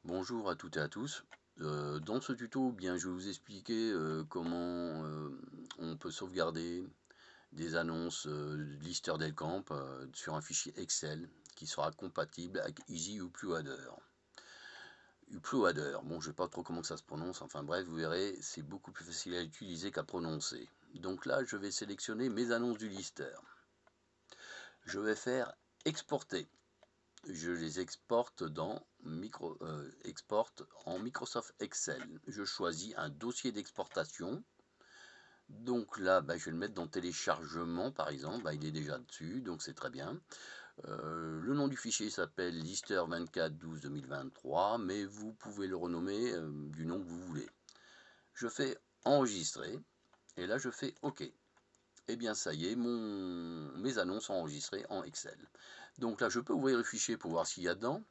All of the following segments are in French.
Bonjour à toutes et à tous. Dans ce tuto, bien, je vais vous expliquer comment on peut sauvegarder des annonces Lister Del Camp sur un fichier Excel qui sera compatible avec Easy Uploader. Uploader, bon, je ne sais pas trop comment ça se prononce, enfin bref, vous verrez, c'est beaucoup plus facile à utiliser qu'à prononcer. Donc là, je vais sélectionner mes annonces du Lister. Je vais faire exporter. Je les exporte en Microsoft Excel. Je choisis un dossier d'exportation. Donc là, je vais le mettre dans téléchargement par exemple. Il est déjà dessus, donc c'est très bien. Le nom du fichier s'appelle lister2412-2023, mais vous pouvez le renommer du nom que vous voulez. Je fais enregistrer et là je fais OK. Et bien ça y est, mes annonces sont enregistrées en Excel. Donc là je peux ouvrir le fichier pour voir ce qu'il y a dedans.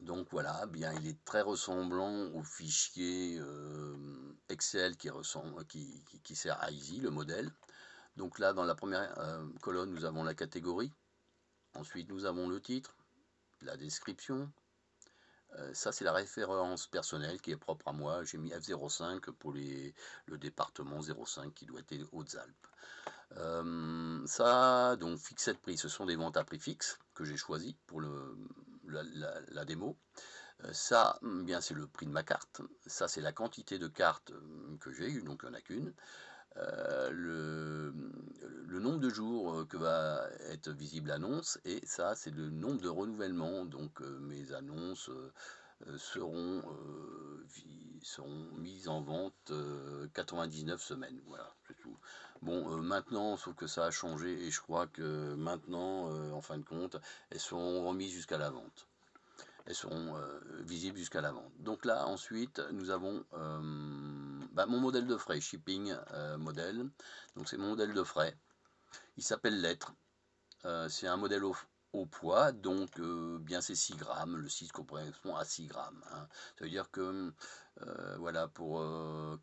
Donc voilà, bien il est très ressemblant au fichier Excel qui sert à Easy, le modèle. Donc là, dans la première colonne, nous avons la catégorie. Ensuite, nous avons le titre, la description. Ça, c'est la référence personnelle qui est propre à moi. J'ai mis F05 pour le département 05 qui doit être les Hautes-Alpes. Ça, donc fixé de prix, ce sont des ventes à prix fixe que j'ai choisi pour la démo. Ça, bien c'est le prix de ma carte. Ça, c'est la quantité de cartes que j'ai eu, donc il n'y en a qu'une. Le nombre de jours que va être visible l'annonce, et ça, c'est le nombre de renouvellements. Donc mes annonces seront mises en vente 99 semaines. Voilà, c'est tout. Bon, maintenant, sauf que ça a changé, et je crois que maintenant, en fin de compte, elles seront remises jusqu'à la vente. Elles seront visibles jusqu'à la vente. Donc là, ensuite, nous avons mon modèle de frais, shipping modèle. Donc c'est mon modèle de frais. Il s'appelle lettre. C'est un modèle au poids, donc bien c'est 6 grammes, le 6 correspond à 6 grammes. Hein. Ça veut dire que voilà, pour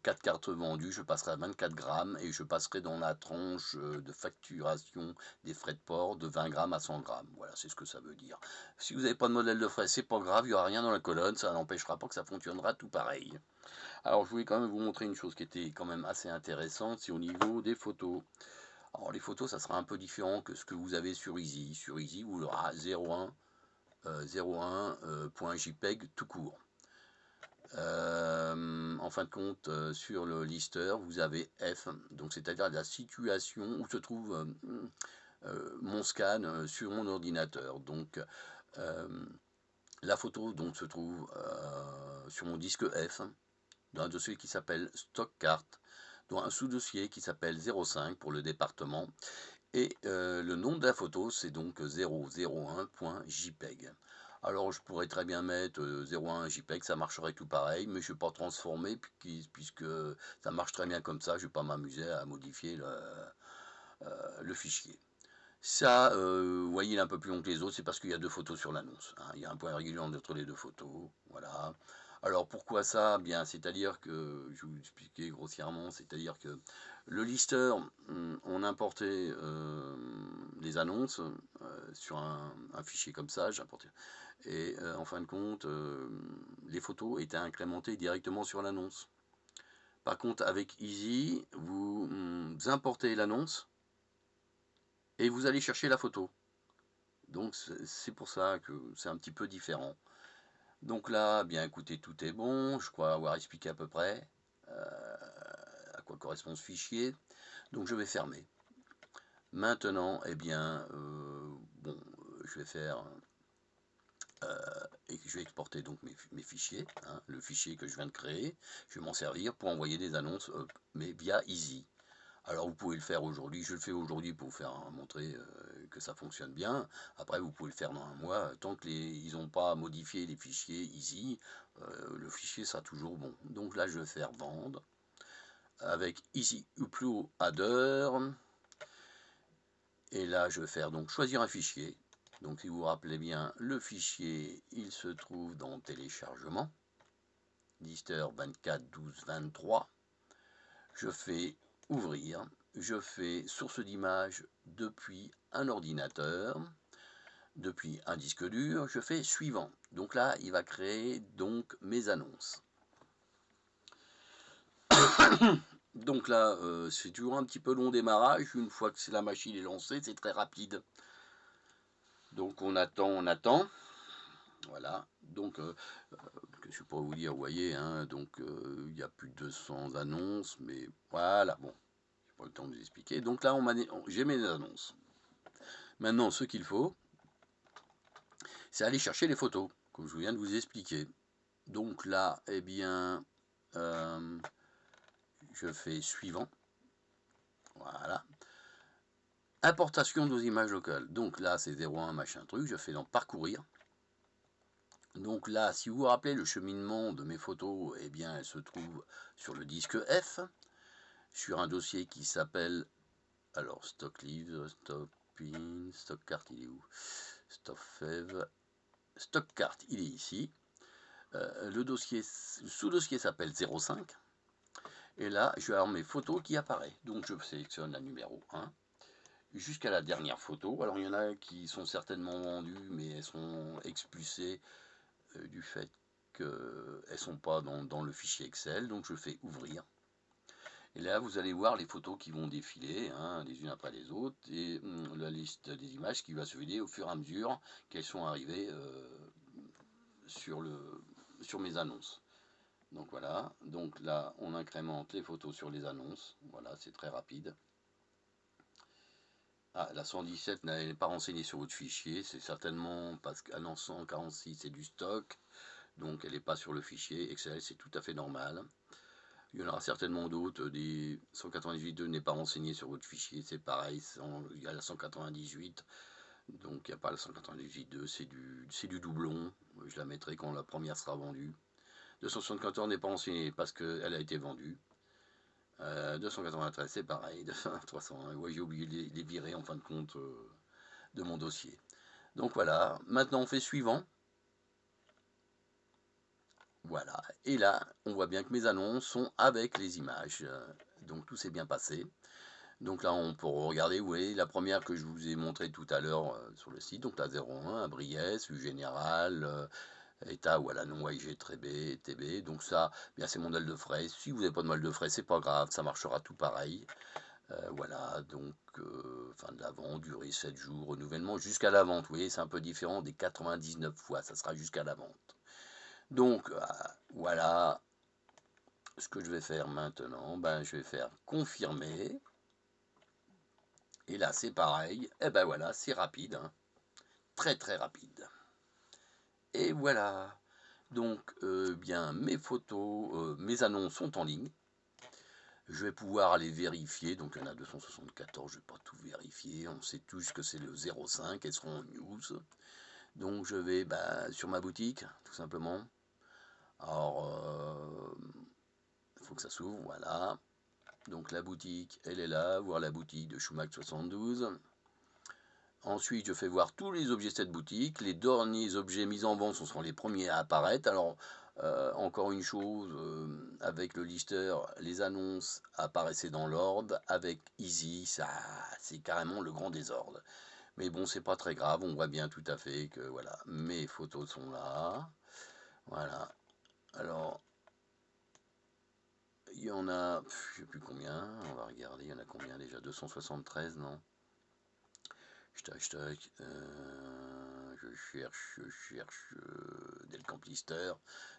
4 cartes vendues, je passerai à 24 grammes et je passerai dans la tranche de facturation des frais de port de 20 grammes à 100 grammes. Voilà, c'est ce que ça veut dire. Si vous n'avez pas de modèle de frais, c'est pas grave, il n'y aura rien dans la colonne, ça n'empêchera pas que ça fonctionnera tout pareil. Alors je voulais quand même vous montrer une chose qui était quand même assez intéressante, c'est au niveau des photos. Alors les photos, ça sera un peu différent que ce que vous avez sur Easy. Sur Easy, vous aurez 01.jpeg tout court. En fin de compte, sur le lister, vous avez F, donc c'est-à-dire la situation où se trouve mon scan sur mon ordinateur. Donc la photo donc, se trouve sur mon disque F, dans un dossier qui s'appelle Stock Carte, dans un sous-dossier qui s'appelle 05 pour le département, et le nom de la photo, c'est donc 001.jpeg. Alors je pourrais très bien mettre 01 JPEG, ça marcherait tout pareil, mais je ne vais pas transformer puisque ça marche très bien comme ça, je ne vais pas m'amuser à modifier le fichier. Ça, vous voyez, il est un peu plus long que les autres, c'est parce qu'il y a deux photos sur l'annonce. Hein. Il y a un point virgule entre les deux photos, voilà. Alors pourquoi ça? Bien, c'est-à-dire que, je vais vous expliquer grossièrement, c'est-à-dire que le lister, on importait les annonces sur un fichier comme ça, j'importais. Et en fin de compte, les photos étaient incrémentées directement sur l'annonce. Par contre, avec Easy, vous importez l'annonce, et vous allez chercher la photo. Donc c'est pour ça que c'est un petit peu différent. Donc là, bien écoutez, tout est bon. Je crois avoir expliqué à peu près à quoi correspond ce fichier. Donc je vais fermer. Maintenant, eh bien, je vais faire et je vais exporter donc mes fichiers, hein, le fichier que je viens de créer. Je vais m'en servir pour envoyer des annonces, mais via Easy. Alors vous pouvez le faire aujourd'hui, je le fais aujourd'hui pour vous faire montrer que ça fonctionne bien. Après vous pouvez le faire dans un mois, tant qu'ils n'ont pas modifié les fichiers Easy, le fichier sera toujours bon. Donc là je vais faire vendre avec Easy Uploader. Et là je vais faire donc choisir un fichier. Donc si vous vous rappelez bien, le fichier il se trouve dans téléchargement, lister 24 12 23. Je fais ouvrir, je fais source d'image depuis un ordinateur, depuis un disque dur, je fais suivant. Donc là, il va créer donc mes annonces. Donc là, c'est toujours un petit peu long démarrage. Une fois que la machine est lancée, c'est très rapide. Donc on attend. Voilà. Donc, je ne sais pas vous dire, vous voyez, hein, donc il y a plus de 200 annonces, mais voilà, bon, j'ai pas le temps de vous expliquer. Donc là, j'ai mes annonces. Maintenant, ce qu'il faut, c'est aller chercher les photos, comme je viens de vous expliquer. Donc là, eh bien, je fais suivant. Voilà. Importation de images locales. Donc là, c'est 01 machin truc. Je fais dans parcourir. Donc là, si vous vous rappelez, le cheminement de mes photos, eh bien, elle se trouve sur le disque F, sur un dossier qui s'appelle, alors, stock leaves, stock pin, stock cart, il est où? Stock fev, stock cart, il est ici. Le sous-dossier s'appelle 05. Et là, je vais avoir mes photos qui apparaissent. Donc, je sélectionne la numéro 1 jusqu'à la dernière photo. Alors, il y en a qui sont certainement vendues, mais elles sont expulsées du fait qu'elles ne sont pas dans le fichier Excel. Donc, je fais ouvrir. Et là, vous allez voir les photos qui vont défiler, hein, les unes après les autres, et la liste des images qui va se vider au fur et à mesure qu'elles sont arrivées sur mes annonces. Donc voilà, donc là on incrémente les photos sur les annonces, voilà, c'est très rapide. Ah, la 117 n'est pas renseignée sur votre fichier, c'est certainement parce qu'à 146 c'est du stock, donc elle n'est pas sur le fichier Excel, c'est tout à fait normal. Il y en aura certainement d'autres, des 198.2 n'est pas renseigné sur votre fichier, c'est pareil, il y a la 198, donc il n'y a pas la 198.2, c'est du doublon, je la mettrai quand la première sera vendue. 274 n'est pas renseigné parce qu'elle a été vendue. 293 c'est pareil, 301, ouais, j'ai oublié de les virer en fin de compte de mon dossier. Donc voilà, maintenant on fait suivant. Voilà, et là on voit bien que mes annonces sont avec les images, donc tout s'est bien passé. Donc là on peut regarder, vous voyez, la première que je vous ai montrée tout à l'heure sur le site, donc la 01, à Briès, U Général, État ou à la non IG TB, donc ça, bien c'est mon modèle de frais. Si vous n'avez pas de modèle de frais, c'est pas grave, ça marchera tout pareil. Voilà, donc fin de la vente, durée 7 jours, renouvellement jusqu'à la vente. Vous voyez, c'est un peu différent des 99 fois, ça sera jusqu'à la vente. Donc voilà ce que je vais faire maintenant. Ben, je vais faire confirmer. Et là, c'est pareil. Et ben voilà, c'est rapide, hein. Très très rapide. Et voilà. Donc, bien, mes photos, mes annonces sont en ligne. Je vais pouvoir aller vérifier. Donc, il y en a 274. Je ne vais pas tout vérifier. On sait tous que c'est le 05. Elles seront en news. Donc, je vais sur ma boutique, tout simplement. Alors, il faut que ça s'ouvre. Voilà. Donc, la boutique, elle est là. Voir la boutique de Schumacher 72. Ensuite, je fais voir tous les objets de cette boutique. Les derniers objets mis en vente, ce seront les premiers à apparaître. Alors, encore une chose, avec le lister, les annonces apparaissaient dans l'ordre. Avec Easy, ça, c'est carrément le grand désordre. Mais bon, c'est pas très grave. On voit bien tout à fait que voilà, mes photos sont là. Voilà. Alors, il y en a, je sais plus combien. On va regarder. Il y en a combien déjà? 273, non? Je cherche Delcamp Lister.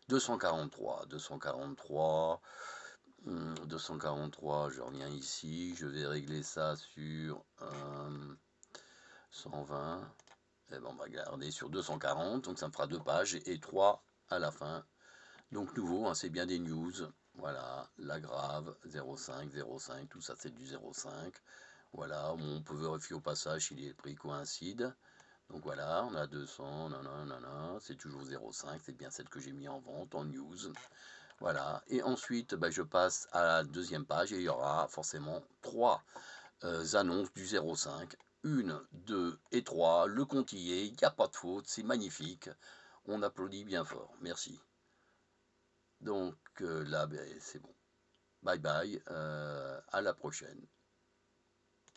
243, 243, je reviens ici, je vais régler ça sur 120, et ben on va garder sur 240, donc ça me fera 2 pages et 3 à la fin. Donc nouveau, hein, c'est bien des news, voilà, la grave, 05, tout ça c'est du 05. Voilà, on peut vérifier au passage si les prix coïncident. Donc voilà, on a 200, c'est toujours 0,5, c'est bien celle que j'ai mis en vente, en news. Voilà, et ensuite je passe à la deuxième page et il y aura forcément 3 annonces du 0,5. 1, 2 et 3, le compte y est, il n'y a pas de faute, c'est magnifique. On applaudit bien fort, merci. Donc là, c'est bon. Bye bye, à la prochaine.